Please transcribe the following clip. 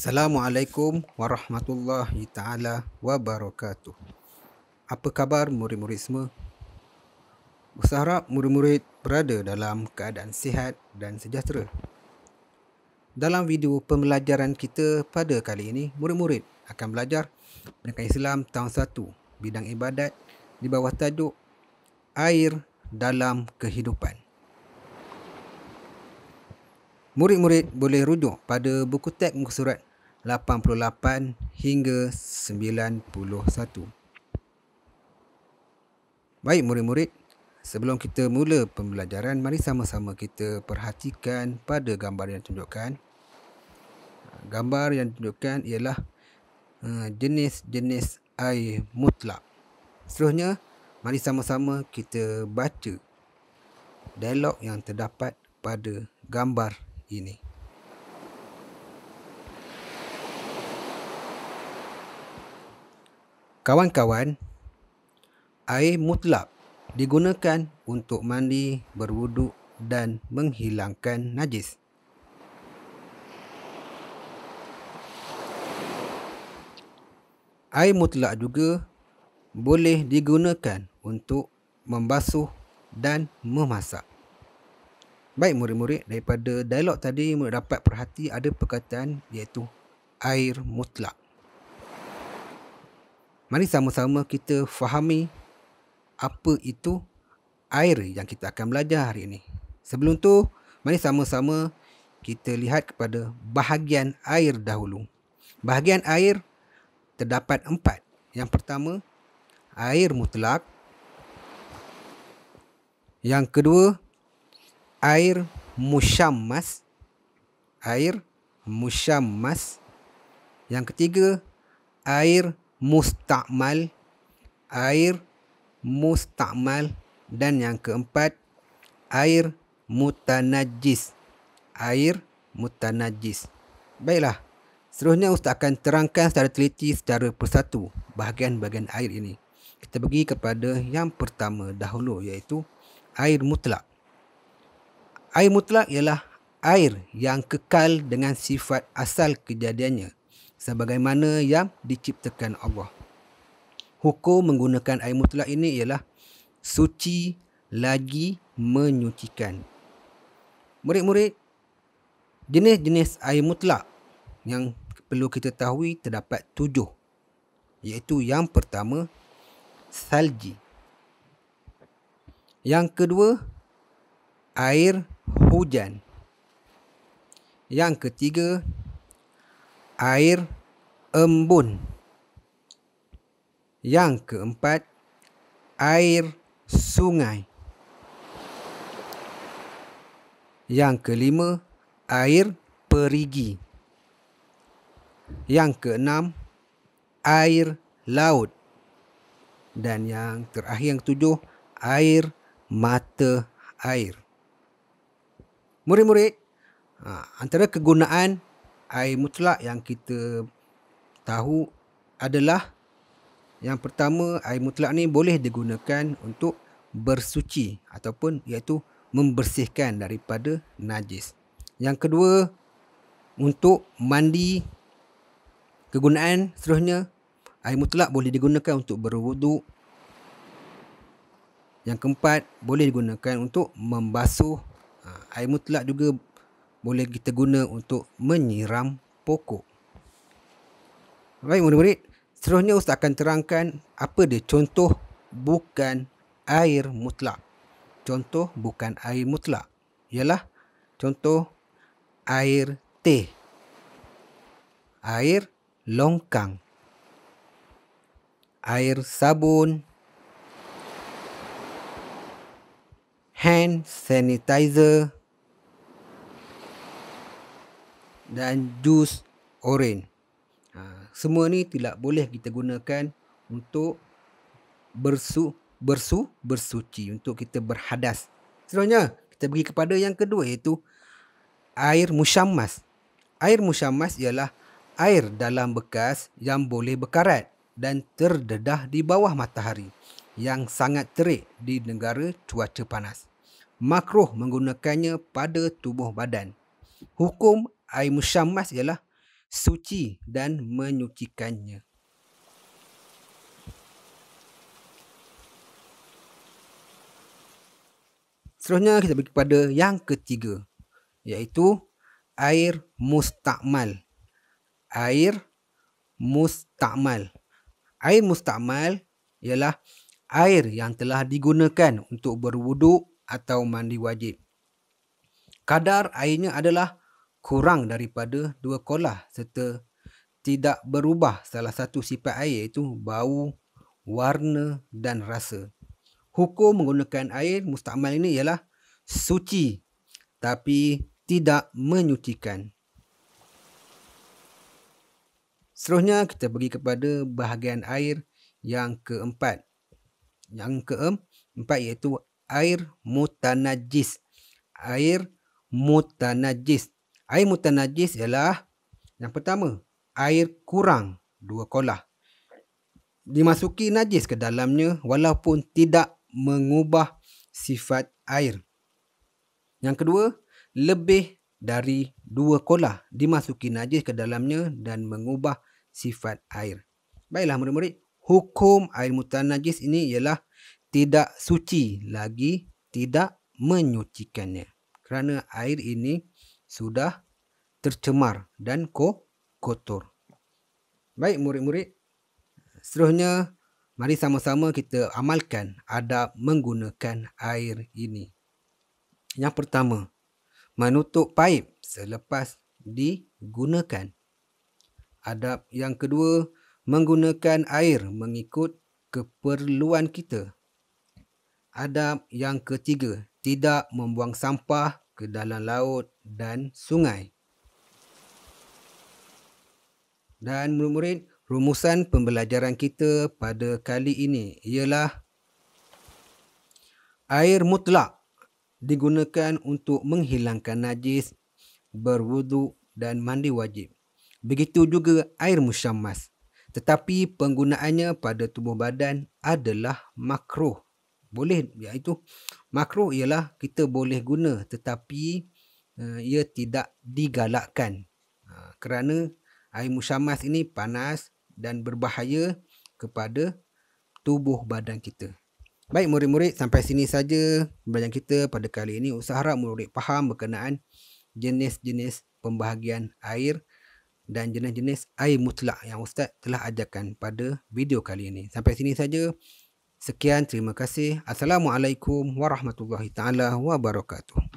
Assalamualaikum warahmatullahi taala wabarakatuh. Apa khabar murid-murid semua? Berharap murid-murid berada dalam keadaan sihat dan sejahtera. Dalam video pembelajaran kita pada kali ini, murid-murid akan belajar Pendidikan Islam tahun 1, bidang ibadat di bawah tajuk Air dalam Kehidupan. Murid-murid boleh rujuk pada buku teks muka surat 88 hingga 91. Baik murid-murid, sebelum kita mula pembelajaran, mari sama-sama kita perhatikan pada gambar yang ditunjukkan. Gambar yang ditunjukkan ialah jenis-jenis air mutlak. Seterusnya, mari sama-sama kita baca dialog yang terdapat pada gambar ini. Kawan-kawan, air mutlak digunakan untuk mandi, berwuduk dan menghilangkan najis. Air mutlak juga boleh digunakan untuk membasuh dan memasak. Baik murid-murid, daripada dialog tadi murid dapat perhati ada perkataan iaitu air mutlak. Mari sama-sama kita fahami apa itu air yang kita akan belajar hari ini. Sebelum tu, mari sama-sama kita lihat kepada bahagian air dahulu. Bahagian air terdapat 4. Yang pertama, air mutlak. Yang kedua, air musyammas. Air musyammas. Yang ketiga, air mustakmal. Air mustakmal. Dan yang keempat, air mutanajis. Air mutanajis. Baiklah, seterusnya Ustaz akan terangkan secara teliti secara persatu bahagian-bahagian air ini. Kita pergi kepada yang pertama dahulu iaitu air mutlak. Air mutlak ialah air yang kekal dengan sifat asal kejadiannya sebagaimana yang diciptakan Allah. Hukum menggunakan air mutlak ini ialah suci lagi menyucikan. Murid-murid, jenis-jenis air mutlak yang perlu kita tahu terdapat 7. Iaitu yang pertama, salji. Yang kedua, air hujan. Yang ketiga, air embun. Yang keempat, air sungai. Yang kelima, air perigi. Yang keenam, air laut. Dan yang terakhir, yang ketujuh, air mata air. Murid-murid, antara kegunaan air mutlak yang kita tahu adalah yang pertama, air mutlak ni boleh digunakan untuk bersuci ataupun iaitu membersihkan daripada najis. Yang kedua, untuk mandi. Kegunaan seterusnya, air mutlak boleh digunakan untuk berwuduk. Yang keempat, boleh digunakan untuk membasuh. Air mutlak juga boleh kita guna untuk menyiram pokok. Baik murid-murid, seterusnya Ustaz akan terangkan apa dia contoh bukan air mutlak. Contoh bukan air mutlak ialah contoh air teh, air longkang, air sabun, hand sanitizer dan jus oren. Semua ni tidak boleh kita gunakan untuk bersuci, untuk kita berhadas. Seterusnya, kita pergi kepada yang kedua iaitu air musyammas. Air musyammas ialah air dalam bekas yang boleh berkarat dan terdedah di bawah matahari yang sangat terik di negara cuaca panas. Makruh menggunakannya pada tubuh badan. Hukum air musyammas ialah suci dan menyucikannya. Seterusnya kita pergi kepada yang ketiga, iaitu air mustakmal. Air mustakmal. Air mustakmal ialah air yang telah digunakan untuk berwuduk atau mandi wajib. Kadar airnya adalah kurang daripada 2 kolah serta tidak berubah salah satu sifat air iaitu bau, warna dan rasa. Hukum menggunakan air mustakmal ini ialah suci tapi tidak menyucikan. Seterusnya kita pergi kepada bahagian air yang keempat. Yang keempat iaitu air mutanajis. Air mutanajis. Air mutanajis ialah yang pertama, air kurang 2 kolah. Dimasuki najis ke dalamnya walaupun tidak mengubah sifat air. Yang kedua, lebih dari 2 kolah dimasuki najis ke dalamnya dan mengubah sifat air. Baiklah murid-murid, hukum air mutanajis ini ialah tidak suci lagi tidak menyucikannya. Kerana air ini sudah tercemar dan kotor. Baik murid-murid, seterusnya mari sama-sama kita amalkan adab menggunakan air ini. Yang pertama, menutup paip selepas digunakan. Adab yang kedua, menggunakan air mengikut keperluan kita. Adab yang ketiga, tidak membuang sampah ke dalam laut dan sungai. Dan murid-murid, rumusan pembelajaran kita pada kali ini ialah air mutlak digunakan untuk menghilangkan najis, berwuduk dan mandi wajib. Begitu juga air musyammas. Tetapi penggunaannya pada tubuh badan adalah makruh. Boleh, iaitu makruh ialah kita boleh guna tetapi ia tidak digalakkan. Kerana air musyammas ini panas dan berbahaya kepada tubuh badan kita. Baik murid-murid, sampai sini saja pembelajaran kita pada kali ini. Ustaz harap murid faham berkenaan jenis-jenis pembahagian air dan jenis-jenis air mutlak yang Ustaz telah ajarkan pada video kali ini. Sampai sini saja. Sekian, terima kasih. Assalamualaikum warahmatullahi taala wabarakatuh.